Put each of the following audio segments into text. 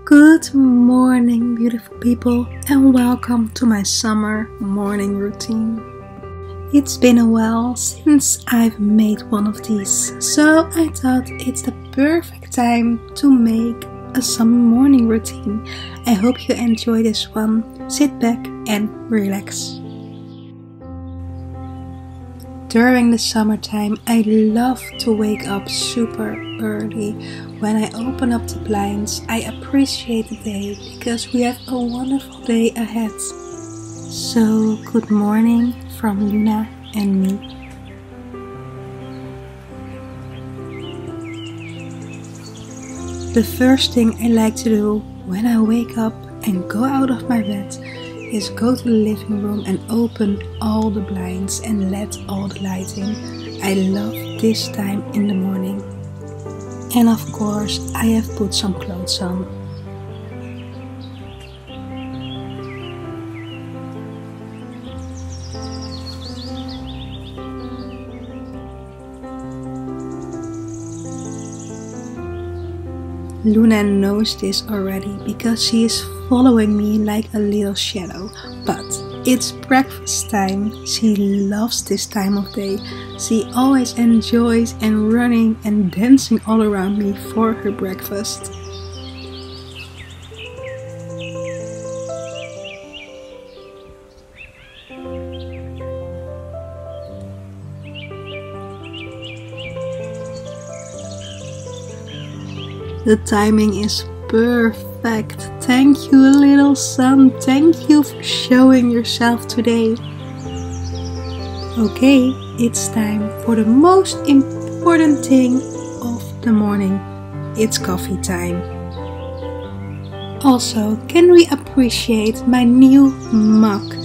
Good morning, beautiful people, and welcome to my summer morning routine. It's been a while since I've made one of these, so I thought it's the perfect time to make a summer morning routine. I hope you enjoy this one. Sit back and relax. During the summertime, I love to wake up super early. When I open up the blinds, I appreciate the day because we have a wonderful day ahead. So, good morning from Luna and me. The first thing I like to do when I wake up and go out of my bed is go to the living room and open all the blinds and let all the light in. I love this time in the morning. And of course, I have put some clothes on. Luna knows this already because she is following me like a little shadow, but it's breakfast time. She loves this time of day. She always enjoys and running and dancing all around me for her breakfast. The timing is perfect. Thank you, little sun. Thank you for showing yourself today. Okay, it's time for the most important thing of the morning. It's coffee time. Also, can we appreciate my new mug?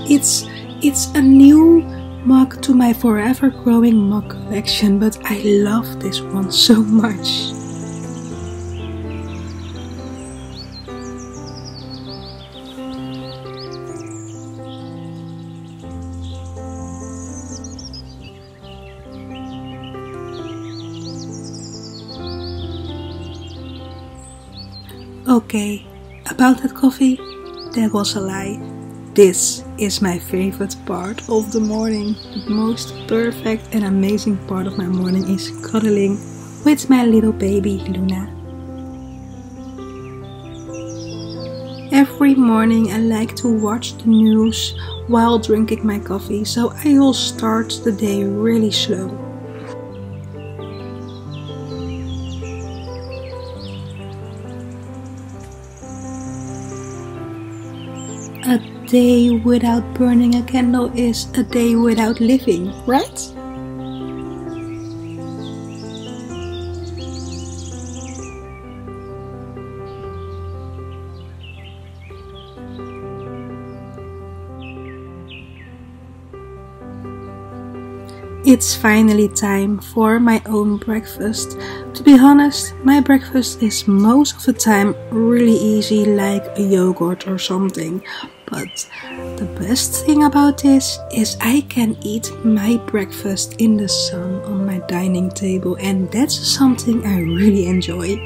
It's a new mug to my forever growing mug collection, but I love this one so much. Okay, about that coffee, that was a lie. This is my favorite part of the morning. The most perfect and amazing part of my morning is cuddling with my little baby Luna. Every morning I like to watch the news while drinking my coffee, so I will start the day really slow. A day without burning a candle is a day without living, right? It's finally time for my own breakfast. To be honest, my breakfast is most of the time really easy, like a yogurt or something. But the best thing about this is I can eat my breakfast in the sun on my dining table, and that's something I really enjoy.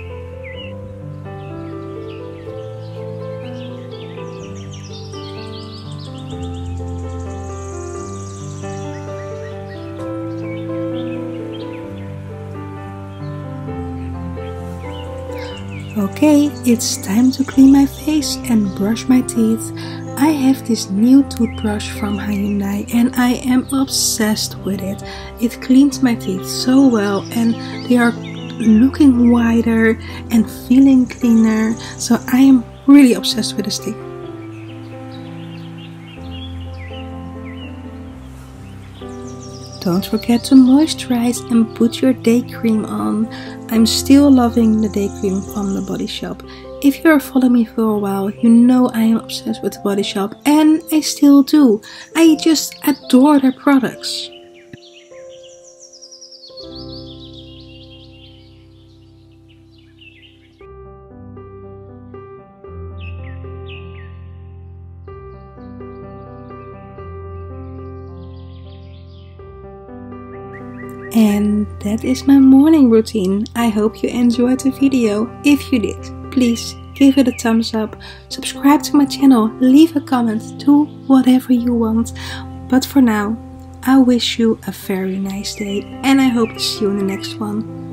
Okay, it's time to clean my face and brush my teeth. I have this new toothbrush from Hyundai and I am obsessed with it. It cleans my teeth so well and they are looking whiter and feeling cleaner, so I am really obsessed with this thing. Don't forget to moisturize and put your day cream on. I'm still loving the day cream from the Body Shop. If you are following me for a while, you know I am obsessed with the Body Shop, and I still do. I just adore their products. And that is my morning routine. I hope you enjoyed the video. If you did, please give it a thumbs up, subscribe to my channel, leave a comment, do whatever you want. But for now, I wish you a very nice day and I hope to see you in the next one.